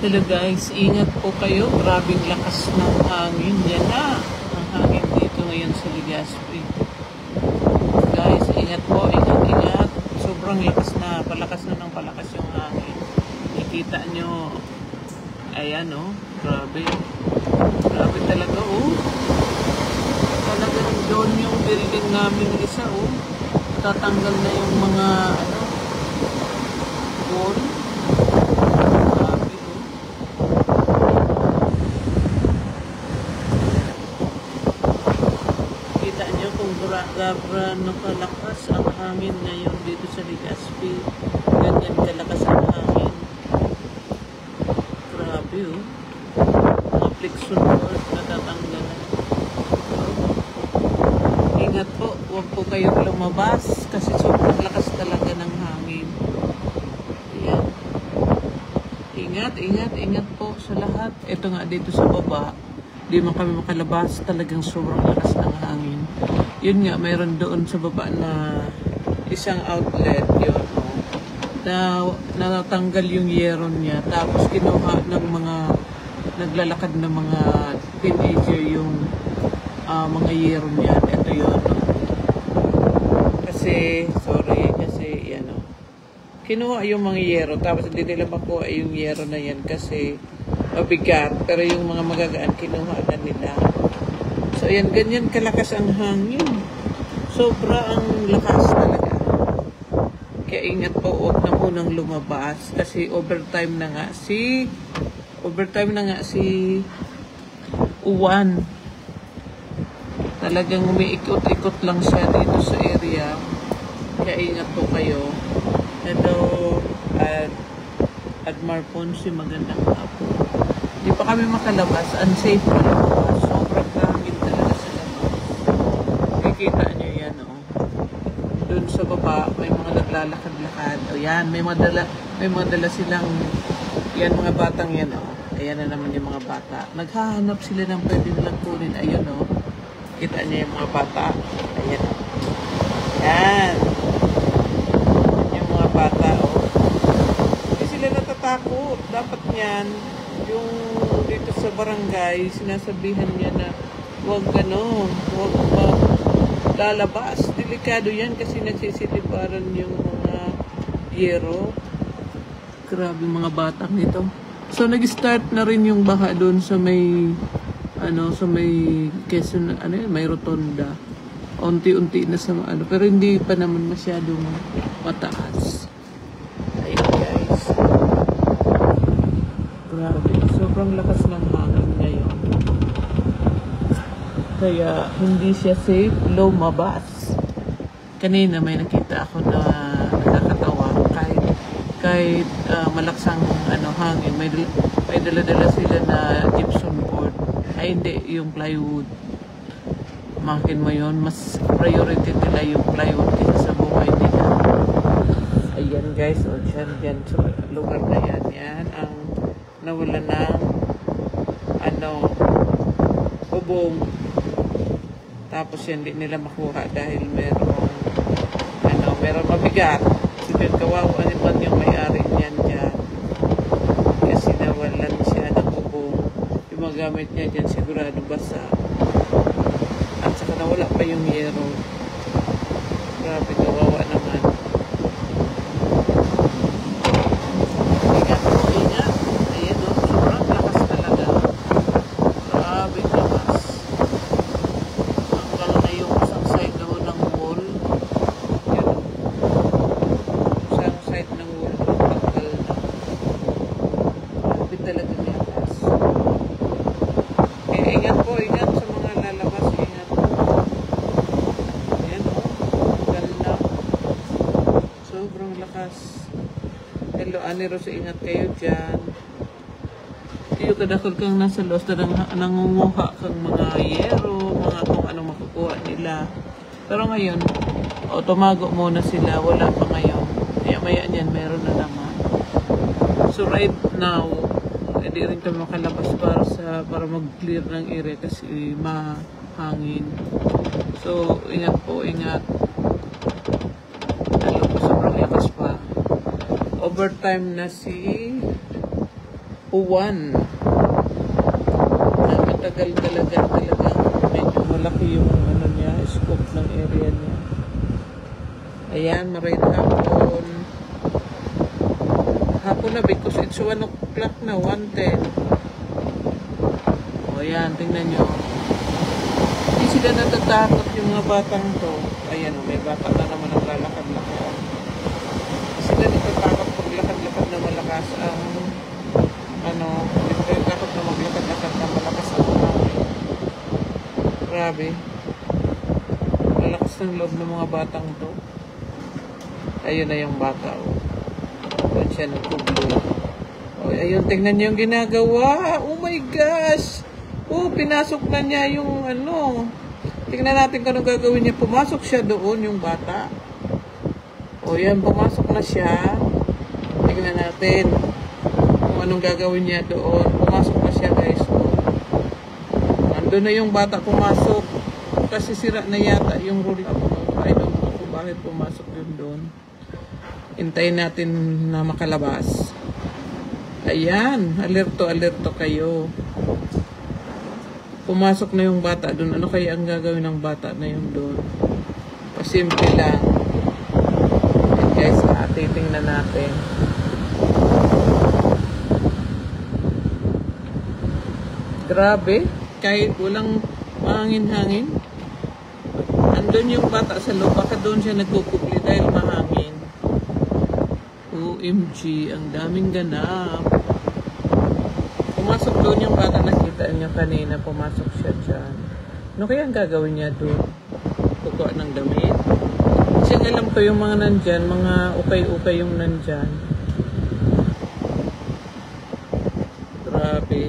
Hello guys, ingat po kayo. Grabing lakas ng hangin. Yan na ang hangin dito ngayon sa Legazpi. Guys, ingat po, ingat. Sobrang lakas na, palakas na ng palakas yung hangin. Nakikita nyo, ayan oh, grabe. Grabe talaga oh. Talagang doon yung building namin isa oh. Tatanggal na yung mga wall. Gaano kalakas ang hangin ngayon dito sa Legazpi. Ganyan kalakas ang hangin. Grabe oh. Mga friction board natatanggalan. Ingat po, huwag po kayong lumabas kasi sobrang lakas talaga ng hangin. Ayan. Ingat po sa lahat. Ito nga dito sa baba, di man kami makalabas, talagang sobrang lakas ng hangin. Yun nga, mayroon doon sa baba na isang outlet yun, na natanggal yung yero niya, tapos kinuha ng mga naglalakad na mga teenager yung mga yero niya. Ito yun, kasi yan kinuha yung mga yero, tapos hindi nila makuha yung yero na yan kasi mabigat, pero yung mga magagaan kinuha na nila. So, ayan, ganyan kalakas ang hangin. Sobra ang lakas talaga. Kaya ingat po, huwag na munang lumabas. Kasi overtime na nga si Uwan. Talagang umiikot-ikot lang siya dito sa area. Kaya ingat po kayo. Ito, Admar Ponce, magandang hapon. Hindi pa kami makalabas. Unsafe pa lumabas. Sobrang hangin talaga sa labas. Kikita nyo yan, oh. Doon sa baba, may mga naglalakad-lakad. O yan, may mga dala silang, yan, mga batang yan, oh. Ayan na naman yung mga bata. Naghahanap sila ng pwede nilang kunin. Ayun, oh. Kita nyo yung mga bata. Ayan, oh. Yan. Yung mga bata, oh. Hindi sila natatakot. Dapat yan, yung dito sa barangay, sinasabihan niya na huwag lalabas. Delikado yan kasi nagsisiliparan yung mga yero. Grabe mga batang ito. So nag-start na rin yung baha doon sa may Quezon, may rotonda. Unti-unti na sa pero hindi pa naman masyadong mataas. Ayun guys. Grabe. Sobrang lakas ng hangin ngayon. Kaya hindi siya safe lumabas. Kanina may nakita ako na nakakatawa. Kahit malaksang hangin, may dala-dala sila na gypsum board. Ay hindi, yung plywood. Makin mo yun, mas priority nila yung plywood kaysa sa buhay nila. Ayan guys, o dyan sa lugar na yan ang nawala ng bubong. Tapos yan di nila makuha dahil merong mabigat. Sige, kawawa naman yung may-ari niyan dyan. Kasi nawalan siya ng bubong. Yung mga gamit niya dyan sigurado basa. At saka nawala pa yung yero. Grabe, kawawa naman. Ingat sa mga lalabas, ingat po. Ayan o, ganda. Sobrang lakas. Hello, Aniro, sa ingat kayo dyan. Iyo kadakol kang nasa los, nangunguha kang mga yero, mga kung anong makukuha nila. Pero ngayon, tumago muna sila, wala pa ngayon. Maya niyan, meron na naman. So right now, hindi rin kami makalabas para mag-clear ng area kasi mahangin. So, ingat po, ingat. Sobrang lakas pa. Overtime na si upuan. Na matagal talaga medyo malaki yung ano niya, scope ng area niya. Ayan, maray na hapon. Hapon na because it's 1 o'clock na, 1:10. O ayan, tingnan nyo. Hindi sila natatakot yung mga batang to. Ayan o, may bata na naman ang lalakad-lakad. Hindi sila natatakot pag lakad-lakad na malakas ang ano, hindi sila takot na maglakad-lakad na malakas ang hangin. Grabe. Lalakas ng loob ng mga batang to. Ayun na yung bata o. Doon siya nagkublo. O, ayun, tingnan niyo yung ginagawa. Oh my gosh! Oh, pinasok na niya yung ano. Tingnan natin kung anong gagawin niya. Pumasok siya doon, yung bata. O yan, pumasok na siya. Tingnan natin kung anong gagawin niya doon. Pumasok na siya, guys. Nandun na yung bata pumasok. Kasi sira na yata yung roll-up. I don't know kung bakit pumasok yun doon. Hintayin natin na makalabas. Ayan, alerto kayo. Pumasok na yung bata doon. Ano kaya ang gagawin ng bata na yun doon? Pasimple lang. And guys, titingnan natin. Grabe. Kahit walang mahangin-hangin. Andun yung bata sa loob. Baka doon siya nagkukupli dahil mahangin. OMG, ang daming ganap. Pumasok doon yung bata, nakita niya kanina, pumasok siya dyan. Ano kaya ang gagawin niya doon? Kukuha ng damit? Kasi alam ko yung mga nandyan, mga ukay-ukay yung nandyan. Grabe.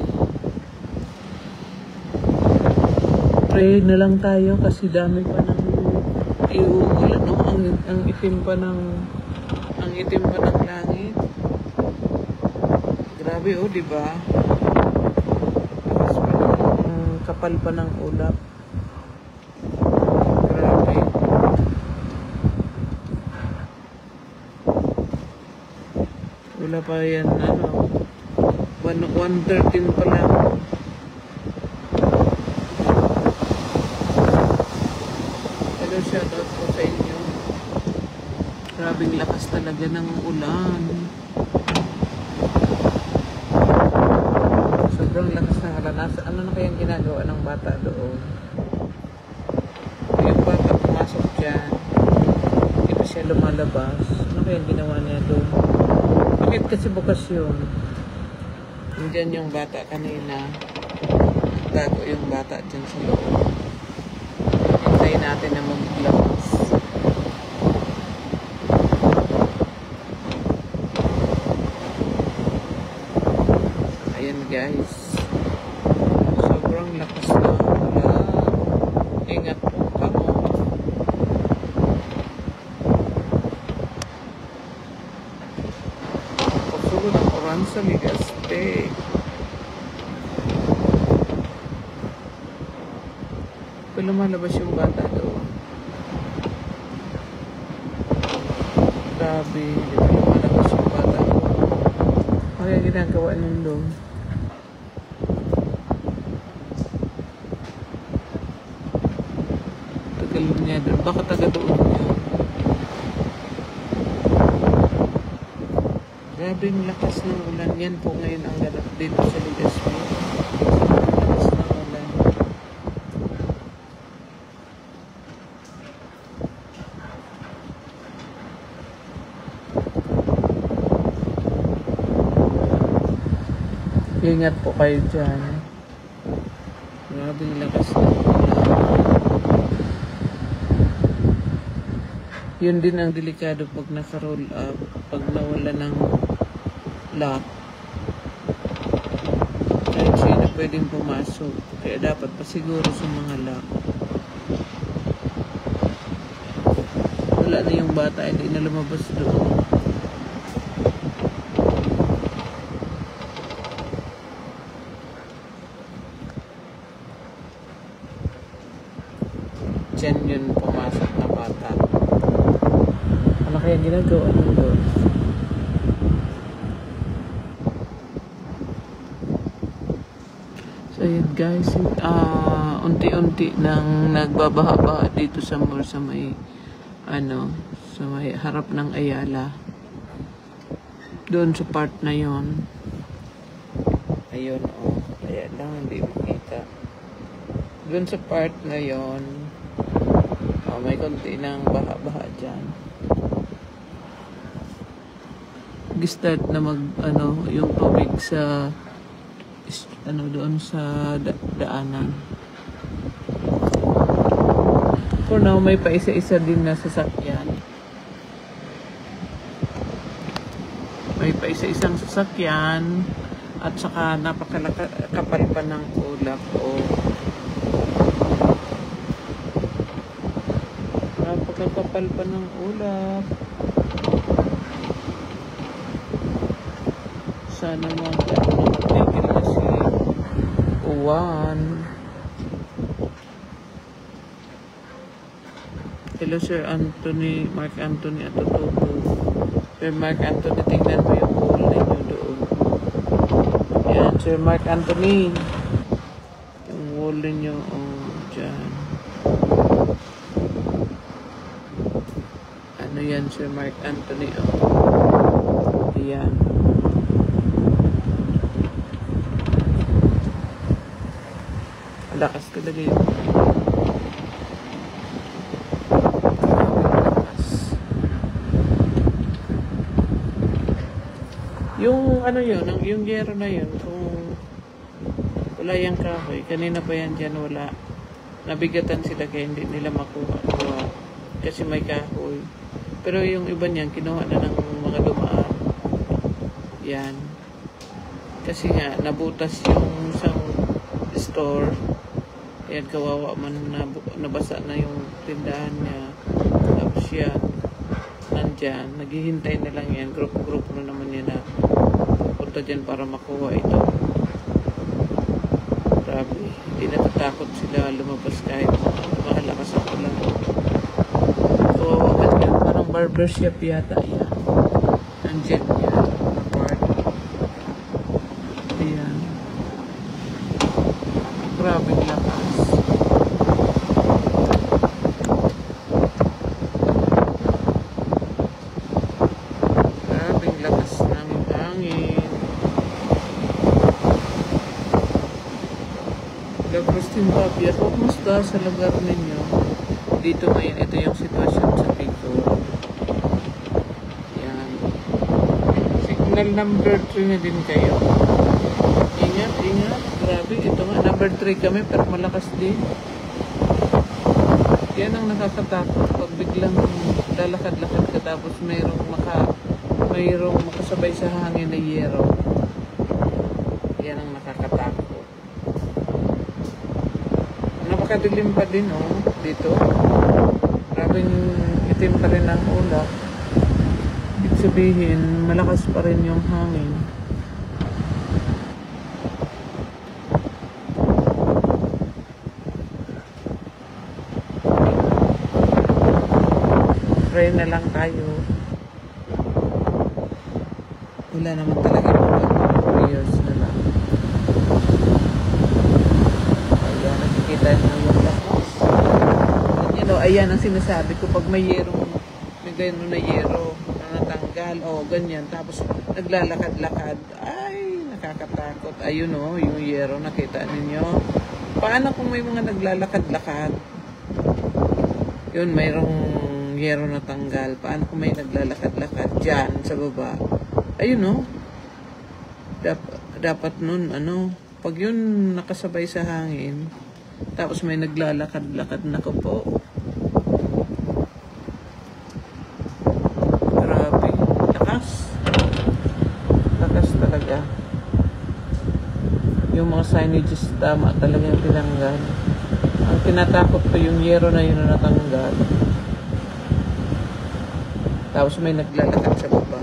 Pray na lang tayo kasi dami pa ng iuulan, no? Ang itim pa ng langit. Grabe, oh, diba? Kapal pa ng ulap. Grabe. Wala pa yan, ano, 1:13 pa lang. Hello, shoutout po sa inyo. Grabing lakas talaga ng ulan. Sobrang lakas ng ulan. Ano na kayang ginagawa ng bata doon? Yung bata pumasok dyan. Hindi pa siya lumalabas. Ano kayang ginawa niya doon? Bakit kasi bukas yun? Nandyan yung bata kanina. Tago yung bata dyan sa loob. Hintayin natin na maglabas. Ayan guys. Sobrang lakas na ulan. Ingat po kamo. Pagsulod ang oran sa Ligaste. Pero lumalabas yung bata doon. Grabe. Dito lumalabas yung bata doon. Kaya ginagawa nun doon. Tagal niya doon. Baka taga doon niya. Grabe yung lakas ng ulan. Yan po ngayon ang ganap dito sa Ligaspi. Lakas ng ulan. Ingat po kayo dyan. Grabe yung lakas ng ulan. Yun din ang delikado pag naka-roll up, pag nawala ng lock. Kahit sino pwedeng pumasok. Kaya dapat pasiguro sa mga lock. Wala na yung bata, hindi na lumabas doon. Diyan yun pumasok na bata. Ano kaya ginagawa nyo doon? So yun guys, unti-unti nang nagbabaha-baha dito sa mall sa may sa may harap ng Ayala. Doon sa part na yon. Ayun kaya lang hindi makita. Doon sa part na yon, may konti ng baha-baha dyan. Nag-start na yung tubig sa doon sa daanan. For now, may pa isa-isa din na sasakyan. May pa isa-isang sasakyan at saka napakakapal pa ng ulap napakakapal pa ng ulap. Sana mag-tigil na si Uwan. Hello Sir Anthony, Mark Anthony at Tutubo. Sir Mark Anthony, tingnan mo yung wall ninyo doon. Yan, Sir Mark Anthony. Yung wall ninyo, dyan. Ano yan, Sir Mark Anthony, Yan. Lakas talaga yun. Yung yero na yun, kung wala yung kahoy, kanina pa yan dyan wala. Nabigatan sila kaya hindi nila makuha kasi may kahoy. Pero yung iba niyan, kinuha na ng mga dumaan. Yan. Kasi nga, nabutas yung isang store. Ayan, kawawa man nabasa na yung tindahan niya. Tapos yan, nandyan, naghihintay na lang yan. Grupo na naman yan na punta dyan para makuha ito. Grabe, hindi natatakot sila lumabas kahit malakas ang ulan. So, parang barbershop yata yan. Nandyan yan. Ayan. Grabe lakas. Grabing lakas ng hangin. Agustin Papia, kumusta sa lugar ninyo? Dito ngayon, ito yung sitwasyon sa Bicol. Yan. Signal number 3 na din kayo. Ingat. Grabe, ito nga, number 3 kami, pero malakas din. Yan ang nakakatakot pag biglang lalakad-lakad ka tapos mayroong makasabay sa hangin na yero. Yan ang nakakatakot. Napakadilim pa din dito. Grabing itim pa rin ang ulap. Ibig sabihin, malakas pa rin yung hangin. Pray na lang tayo. Wala naman talaga prayers na lang. Ayan, nakikita nyo yung lakas. Ayan ang sinasabi ko pag may gano'n na yero na natanggal ganyan, tapos naglalakad-lakad, ay nakakatakot. Ayun yung yero, nakita ninyo. Paano kung may mga naglalakad-lakad? Yun, mayroong yero na tanggal. Paano kung may naglalakad-lakad dyan sa baba? Ayun dapat nun pag yun nakasabay sa hangin tapos may naglalakad-lakad na ko po. Grabe, lakas talaga. Yung mga signages tama talaga yung tinanggal. Ang tinatakot ko yung yero na yun na natanggal. Tapos may naglalakad sa baba.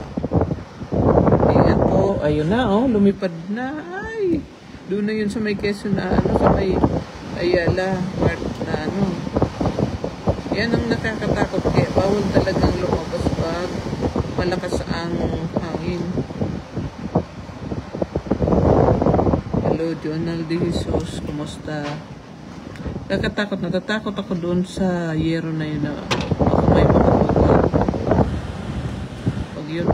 Ingat po. Ayun na, lumipad na. Ay, doon na yun sa may Quezon na sa may Ayala, part na Yan ang nakakatakot. Kaya bawal talagang lumabas pag malakas ang hangin. Hello, Jonal de Jesus, kumusta? Natatakot ako doon sa yero na yun na ako may makabutan. Pag yun,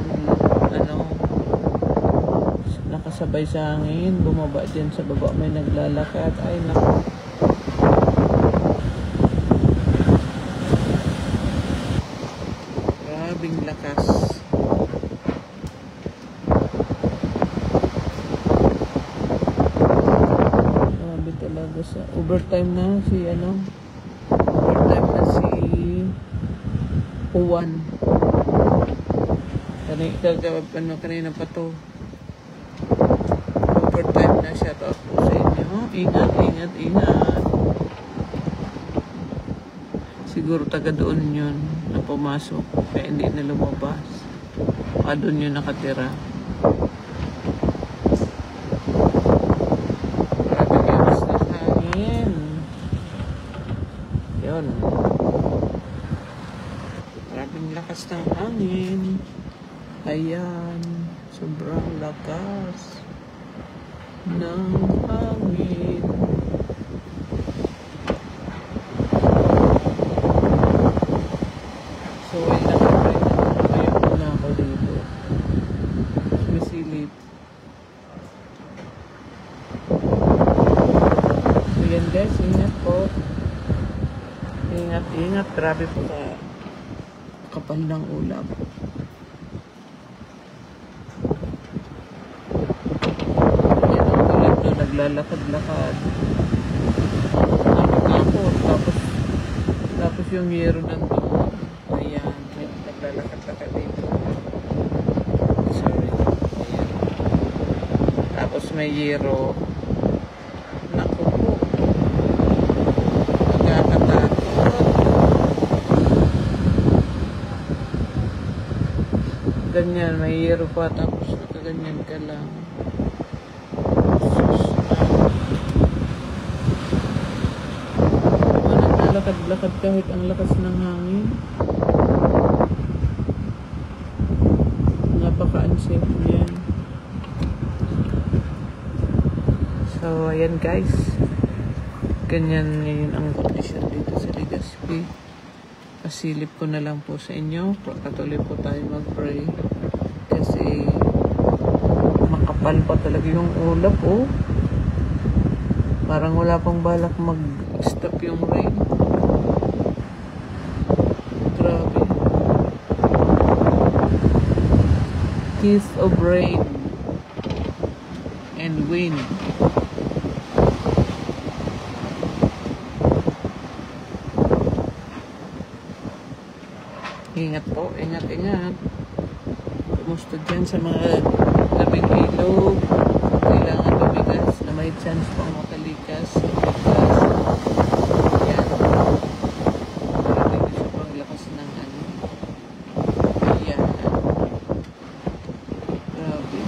nakasabay sa hangin, bumaba dyan sa baba, may naglalakad. Ay, naku. Grabing lakas. Grabe talaga sa overtime na si Uwan. Kanina pa to. Overtime na siya. Shout out po sa inyo. Ingat. Siguro taga doon yun na pumasok. Kaya hindi na lumabas. Doon yun nakatira. Grabe kayo sa hangin. Yun. Grabing lakas ng hangin. Ayan. Sobrang lakas ng hangin. So, ay nakapay na ako dito. Sumisilip. So, yan guys. Ingat po. Ingat. Grabe po ka kapal ng ulap. Naglalakad-lakad. Tapos yung yero nandun. Ayan, naglalakad-lakad dito. Sorry. Ayan. Tapos may yero. Naku po. Nagkakatakot. Ganyan, may yero pa. Tapos nakaganyan ka lang. Lakad kahit ang lakas ng hangin. Napaka-unsafe niyan. So, ayan guys. Ganyan ngayon ang condition dito sa Legazpi. Pasilip ko na lang po sa inyo. Patuloy po tayo mag-pray. Kasi makapal pa talaga yung ulap, oh. Parang wala pang balak mag-stop yung rain. Grabe. Kiss of rain and wind. Ingat po, ingat. Kumusta dyan sa mga labing ilog? Kailangan lumigas na may chance pang makalikas. Yan. Maraming sobrang lakas ng Ayan. Grabe.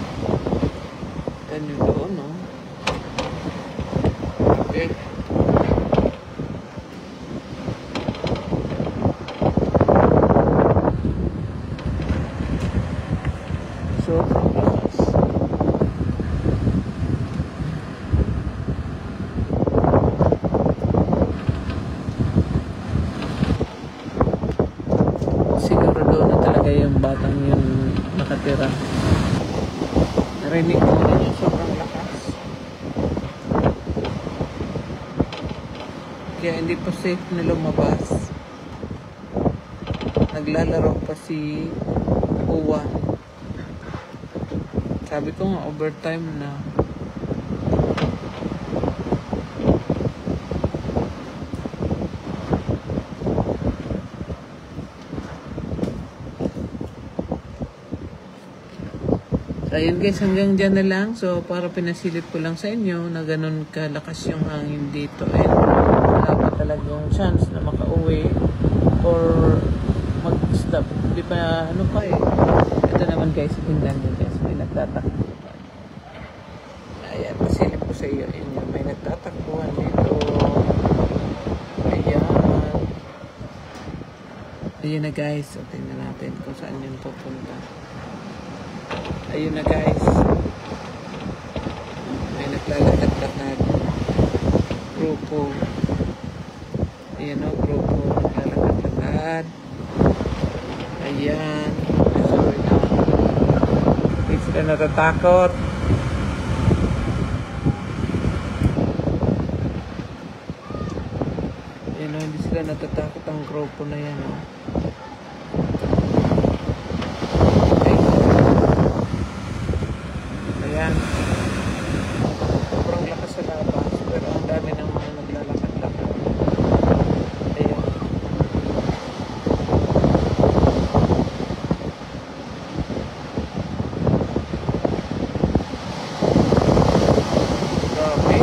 Ganyan doon, no? Okay. Yung batang yun nakatira. Narinig ko na yung sobrang lakas. Kaya hindi pa safe na lumabas. Naglalaro pa si Uwan. Sabi ko nga overtime na. So, ayun guys, hanggang dyan na lang. So, para pinasilip ko lang sa inyo na ganun kalakas yung hangin dito. And wala pa talagang chance na makauwi or mag-stop. Di pa, ano pa eh. Ito naman guys, tingnan nyo guys. May nagtatakbo pa. Ayan, pasilip ko sa inyo. May nagtatakbuhan dito. Ayan. Ayun na guys. So, tingnan natin kung saan yung pupunta. Ayun na guys. May naglalakad-lakad naglalakad. Grupo. Ayan o, grupo. Naglalakad-lakad. Ayan. Sorry na. Hindi sila natatakot. Ayan o, hindi sila natatakot ang grupo na yan o. Ayan. Sobrang lakas sa labas. Pero ang dami ng mga naglalakad-lakad. Ayan. Grabe.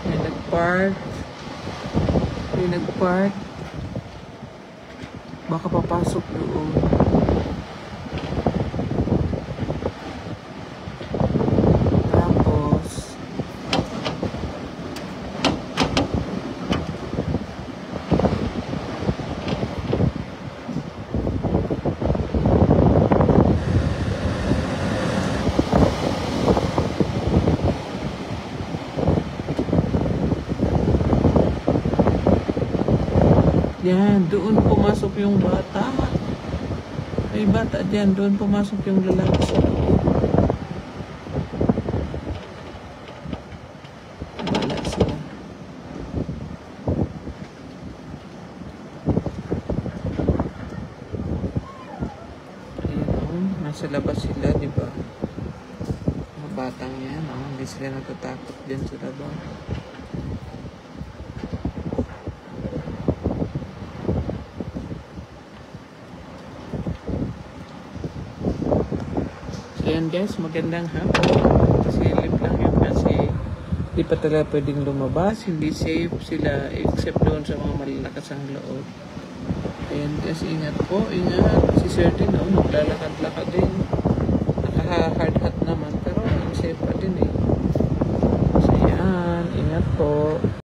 May nag-park. May nag-park. Baka papasok doon. Tapos, yan, doon pumasok yung bata. May bata dyan, doon pumasok yung lalaki sa loob. Wala sila. Ayun, nasa labas sila, di ba? Mga batang yan, hindi sila natatakot dyan sa labas. Ayan guys, magandang hapon. Pasilip lang yun kasi di pa talaga pwedeng lumabas. Hindi safe sila except doon sa mga malalakas ang loob. Ayan guys, ingat po. Ingat. Si Sir din, naglalakad-lakad din.